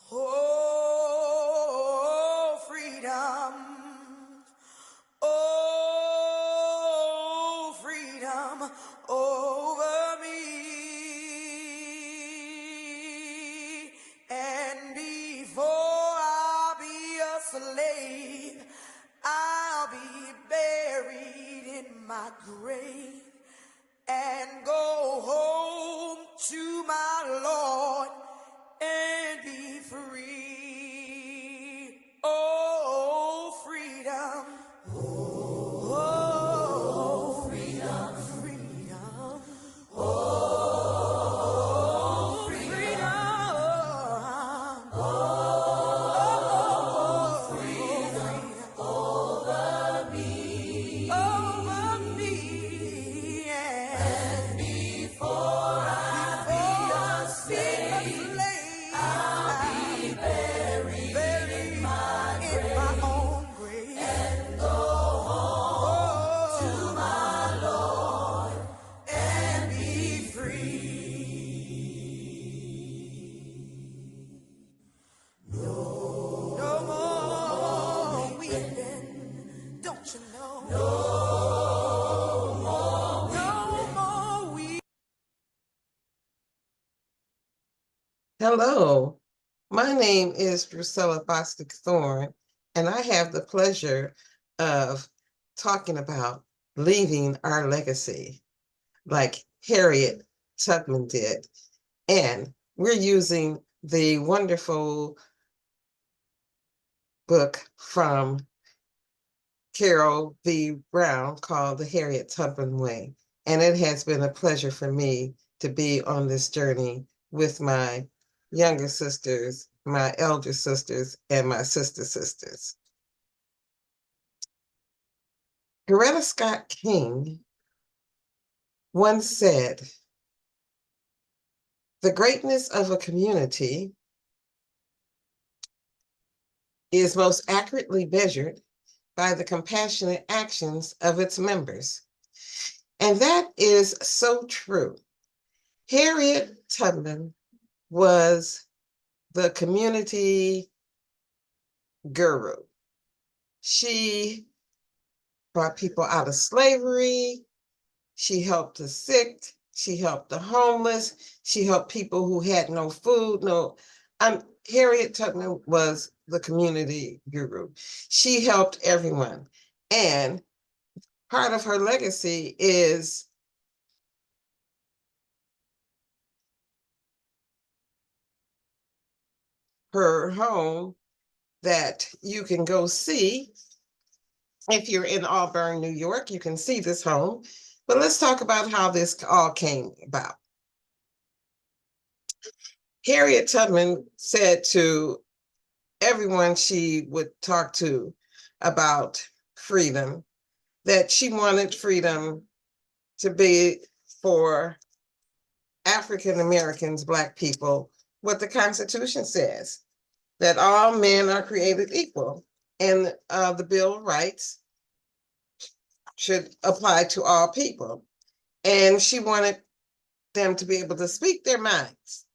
Oh, freedom. Oh, freedom over me. And before I'll be a slave, I'll be buried in my grave and go home to my Lord and be free. Oh, freedom. Oh, freedom. Freedom. Oh, freedom. Oh, freedom over me. Over me. And before I be a slave, I'll be buried in my own grave. And go home to my Lord and be free. No more weeping, don't you know? No more weeping. Hello, my name is Drewsilla Thorne, and I have the pleasure of talking about leaving our legacy, like Harriet Tubman did. And we're using the wonderful book from Karol V. Brown called The Harriet Tubman Way. And it has been a pleasure for me to be on this journey with my younger sisters, my elder sisters, and my sisters. Coretta Scott King once said, "The greatness of a community is most accurately measured by the compassionate actions of its members." And that is so true. Harriet Tubman was the community guru. She brought people out of slavery. She helped the sick. She helped the homeless. She helped people who had no food. Harriet Tubman was the community guru. She helped everyone. And part of her legacy is her home that you can go see. If you're in Auburn, New York, you can see this home. But let's talk about how this all came about. Harriet Tubman said to everyone she would talk to about freedom that she wanted freedom to be for African Americans, Black people, what the Constitution says, that all men are created equal, and the Bill of Rights should apply to all people. And she wanted them to be able to speak their minds,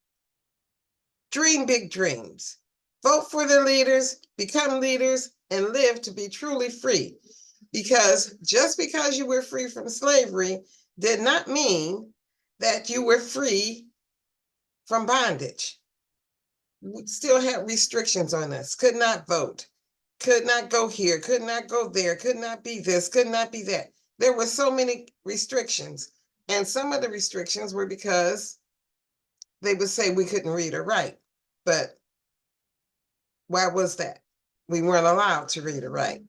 dream big dreams, vote for their leaders, become leaders, and live to be truly free. Because just because you were free from slavery did not mean that you were free from bondage. We still had restrictions on us, could not vote, could not go here, could not go there, could not be this, could not be that. There were so many restrictions. And some of the restrictions were because they would say we couldn't read or write. But why was that? We weren't allowed to read or write.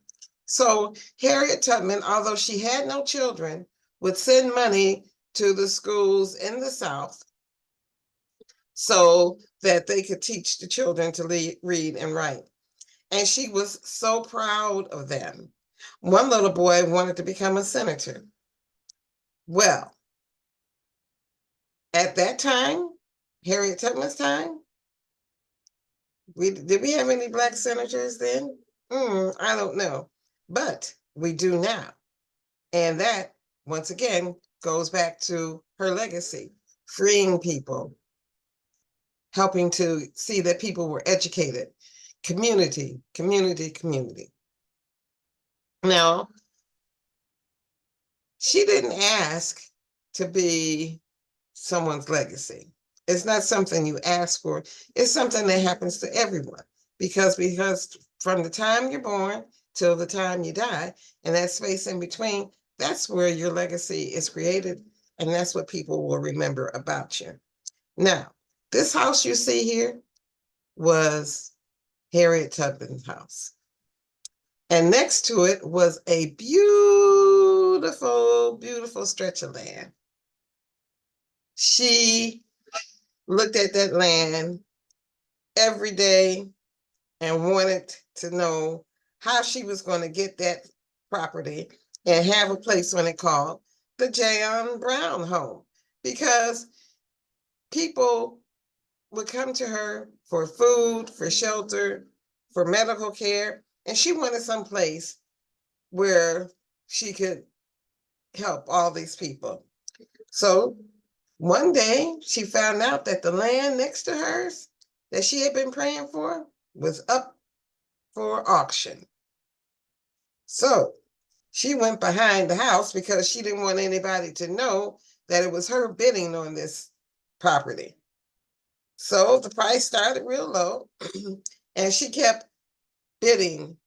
So Harriet Tubman, although she had no children, would send money to the schools in the South so that they could teach the children to read and write. And she was so proud of them. One little boy wanted to become a senator. Well, at that time, Harriet Tubman's time, did we have any Black senators then? I don't know. But we do now. And that, once again, goes back to her legacy, freeing people. helping to see that people were educated. Community, community, community. Now, she didn't ask to be someone's legacy. It's not something you ask for. It's something that happens to everyone because from the time you're born till the time you die, and that space in between, that's where your legacy is created, and that's what people will remember about you. Now, this house you see here was Harriet Tubman's house. And next to it was a beautiful, beautiful stretch of land. She looked at that land every day and wanted to know how she was going to get that property and have a place on it called the John Brown home, because people would come to her for food, for shelter, for medical care, and she wanted some place where she could help all these people. So one day she found out that the land next to hers that she had been praying for was up for auction. So she went behind the house because she didn't want anybody to know that it was her bidding on this property. So the price started real low and she kept bidding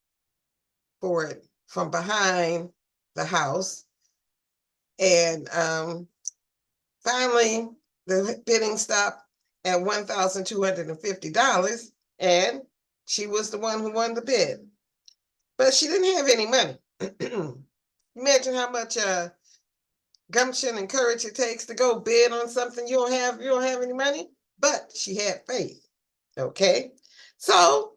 for it from behind the house. And finally, the bidding stopped at $1,250, and she was the one who won the bid. But she didn't have any money. Imagine how much gumption and courage it takes to go bid on something you don't have any money. But she had faith. Okay, so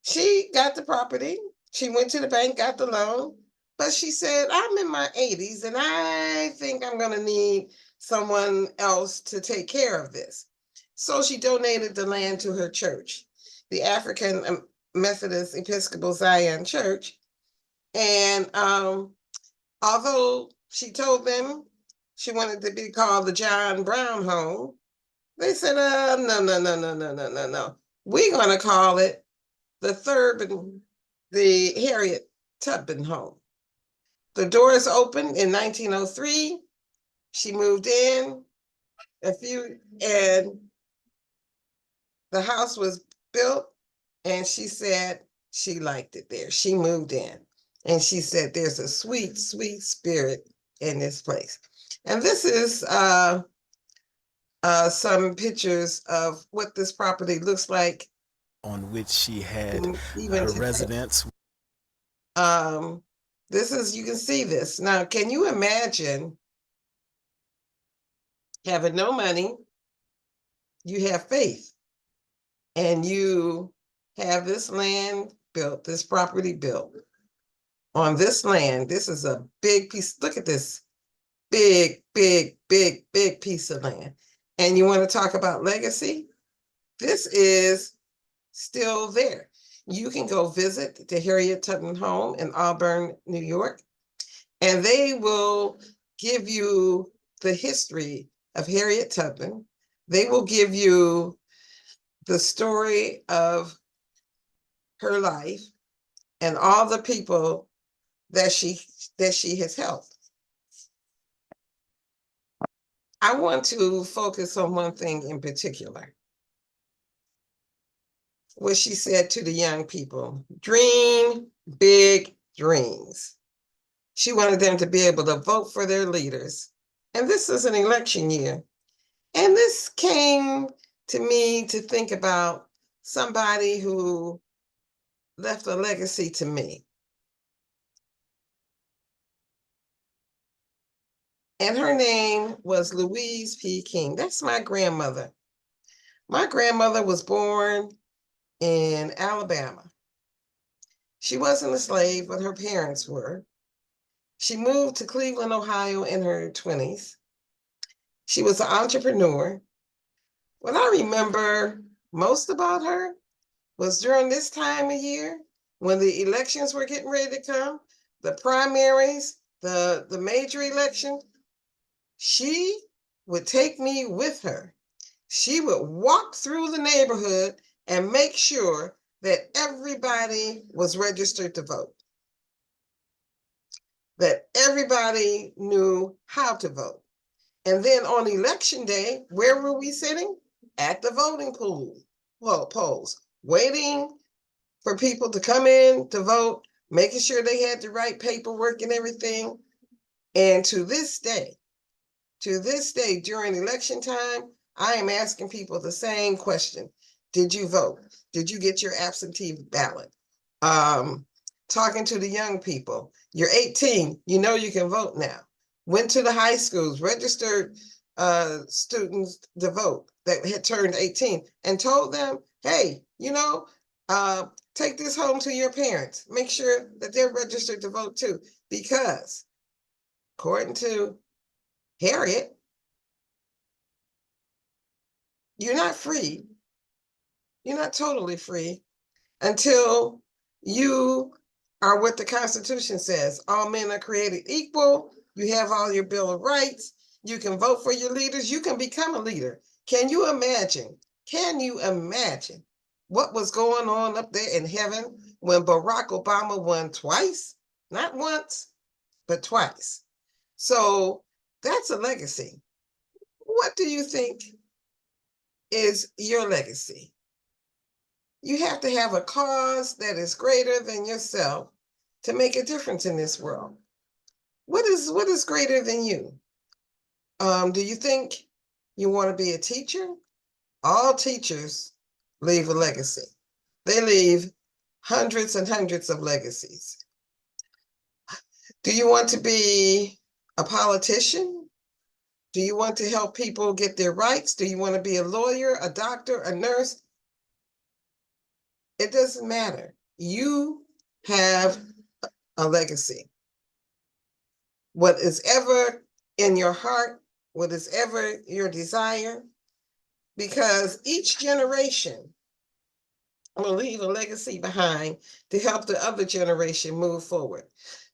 she got the property. She went to the bank, got the loan, but she said, I'm in my 80s and I think I'm going to need someone else to take care of this. So she donated the land to her church, the African Methodist Episcopal Zion Church. And although she told them she wanted to be called the John Brown Home, they said, no. We're going to call it the Harriet Tubman Home. The doors opened in 1903. She moved in and the house was built, and she said she liked it there. She moved in and she said, there's a sweet, sweet spirit in this place. And this is some pictures of what this property looks like, on which she had even her today. residence. This is, you can see this. Now, can you imagine having no money, you have faith, and you have this land built, this property built on this land? This is a big piece. Look at this big, big, big, big piece of land. And you want to talk about legacy? This is still there. You can go visit the Harriet Tubman home in Auburn, New York, and they will give you the history of Harriet Tubman. They will give you the story of her life and all the people that she has helped. I want to focus on one thing in particular. What she said to the young people: dream big dreams. She wanted them to be able to vote for their leaders. And this is an election year. And this came to me to think about somebody who left a legacy to me. And her name was Louise P. King. That's my grandmother. My grandmother was born in Alabama. She wasn't a slave, but her parents were. She moved to Cleveland, Ohio in her 20s. She was an entrepreneur. What I remember most about her was during this time of year, when the elections were getting ready to come, the primaries, the major election, she would take me with her She would walk through the neighborhood and make sure that everybody was registered to vote, that everybody knew how to vote. And then on election day, where were we sitting? At the voting polls, waiting for people to come in to vote, making sure they had the right paperwork and everything. And to this day, during election time, I am asking people the same question. Did you vote? Did you get your absentee ballot? Talking to the young people. You're 18, you know you can vote now. Went to the high schools, registered students to vote that had turned 18 and told them, hey, take this home to your parents. Make sure that they're registered to vote too, because according to Harriet, you're not free. You're not totally free until you are what the Constitution says. All men are created equal. You have all your Bill of Rights. You can vote for your leaders. You can become a leader. Can you imagine? What was going on up there in heaven when Barack Obama won twice? Not once, but twice. So that's a legacy. What do you think is your legacy? You have to have a cause that is greater than yourself to make a difference in this world. What is greater than you? Do you think you want to be a teacher? All teachers leave a legacy. They leave hundreds and hundreds of legacies. Do you want to be a politician? Do you want to help people get their rights? Do you want to be a lawyer, a doctor, a nurse? It doesn't matter. You have a legacy. What is ever in your heart, what is ever your desire, because each generation will leave a legacy behind to help the other generation move forward.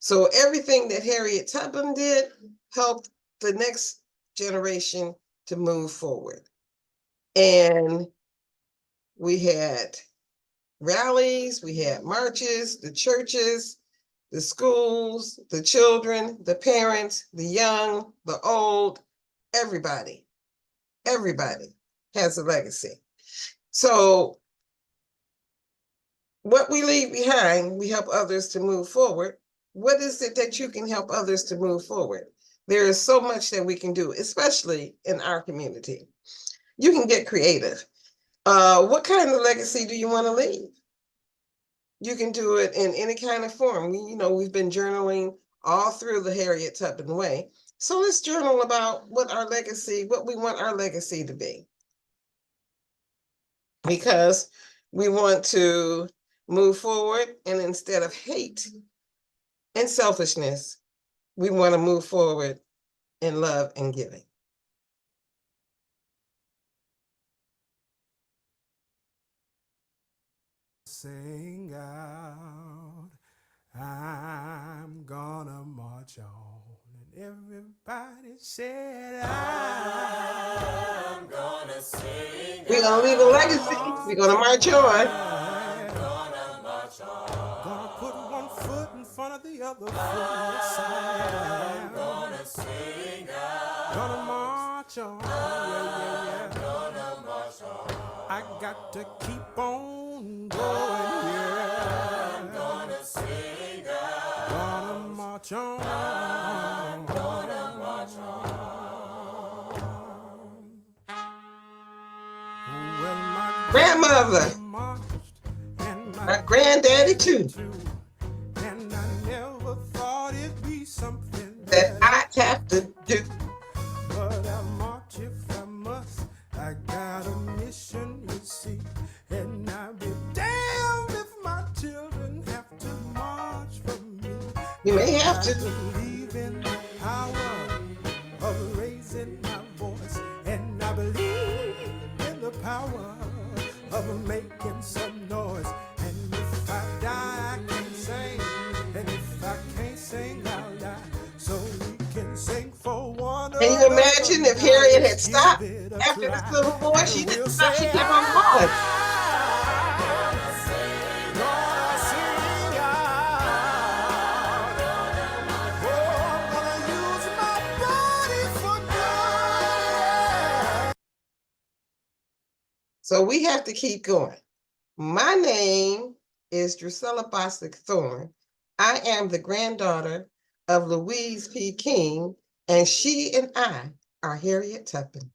So everything that Harriet Tubman did helped the next generation to move forward. And we had rallies, we had marches, the churches, the schools, the children, the parents, the young, the old, everybody has a legacy. So what we leave behind, we help others to move forward. What is it that you can help others to move forward? There is so much that we can do, especially in our community. You can get creative. What kind of legacy do you want to leave? You can do it in any kind of form. We've been journaling all through the Harriet Tubman way. So let's journal about what we want our legacy to be. Because we want to move forward, and instead of hate and selfishness, we want to move forward in love and giving. Sing out, I'm gonna march on. And everybody said, I'm gonna sing. We're gonna leave a legacy. We're gonna march on. I'm gonna march on. Gonna put one foot in front of the other foot. I'm gonna sing out. Gonna march on. Yeah. Gonna march on. I got to keep on going. Yeah. I'm gonna sing out. Gonna march on. I'm gonna march on. Well, my Grandmother, marched and my granddaddy too, and I never thought it'd be something that I have to do. but I march if I must. I got a mission, you see, and I'll be damned if my children have to march for me. You may have I to. believe in the power of raising my voice, and I believe in the power of making some noise. And if I die, I can sing, and if I can't sing, I'll die. So we can sing for one another. Can you imagine if Harriet had stopped? Give it a After the cry, Civil War, and she we'll just thought she say, kept on going. gonna sing out. Oh, I'm gonna use my body for good. So we have to keep going. My name is Drewsilla Thorne. I am the granddaughter of Louise P. King, and she and I are Harriet Tubman.